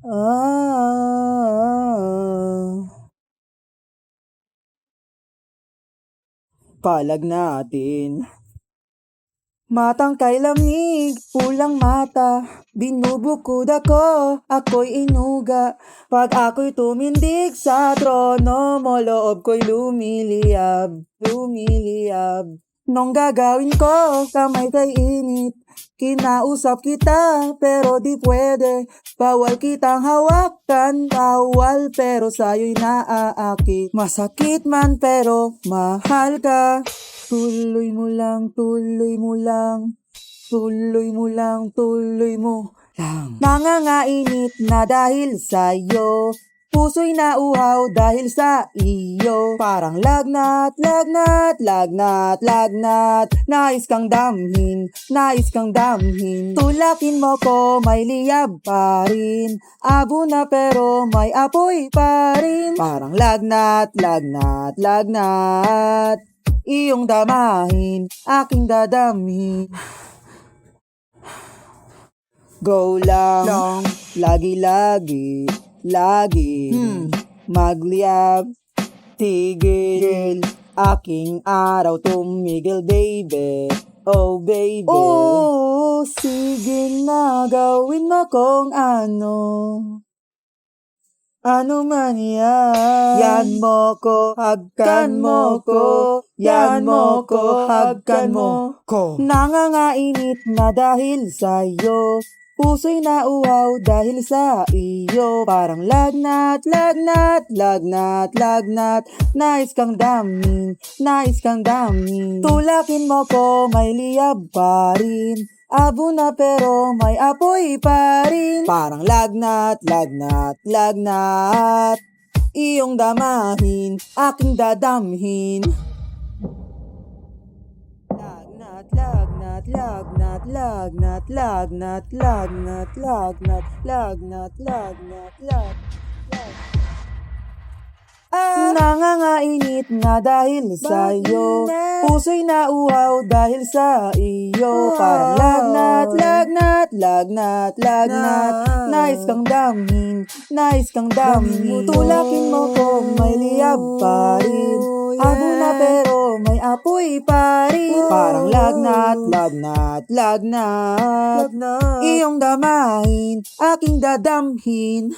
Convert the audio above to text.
Ah, palag natin. Matangkay lamig, pulang mata, binubukod ako'y inuga. Pag ako'y tumindig sa trono mo, loob ko'y lumiliyab. Nung gagawin ko, kamay kay init, kinausap kita, pero di pwede. Bawal kitang hawakan, bawal, pero sa'yo'y naaakit. Masakit man, pero mahal ka. Tuloy mo lang, tuloy mo lang. Tuloy mo lang, tuloy mo lang. Nangangainit na dahil sa'yo, puso'y nauhaw dahil sa iyo. Parang lagnat, lagnat, lagnat, lagnat. Nais kang damhin, nais kang damhin. Tulakin mo ko, may liyab pa rin. Abo na pero may apoy pa rin. Parang lagnat, lagnat, lagnat. Iyong damahin, aking dadamhin. Go lang, lagi-lagi, lagi magliyab, tigil, aking araw tumigil, baby. Oh, baby. Oh, sige na, gawin mo kung ano. Ano man yan. Yan mo ko, hagkan mo ko. Yan mo ko, hagkan mo ko. Nangangainit na dahil sa'yo, puso'y nauhaw dahil sa iyo. Parang lagnat, lagnat, lagnat, lagnat. Nais kang damhin, nais kang damhin. Tulakin mo ko, may liyab pa rin. Abo na pero may apoy pa rin. Parang lagnat, lagnat, lagnat. Iyong damahin, aking dadamhin. Lagnat, lagnat, lagnat, lagnat, lagnat, lagnat, lagnat, lagnat, lagnat, lagnat. Nangangainit na dahil sa'yo, puso'y nauhaw dahil sa iyo. Parang lagnat, lagnat, lagnat, lagnat. Nais kang damhin, nais kang damhin. Tulakin mo ko, may liyab pa rin. Abo na pero may apoy pa rin. Parang lagnat, lagnat, lagnat. Iyong damahin, aking dadamhin.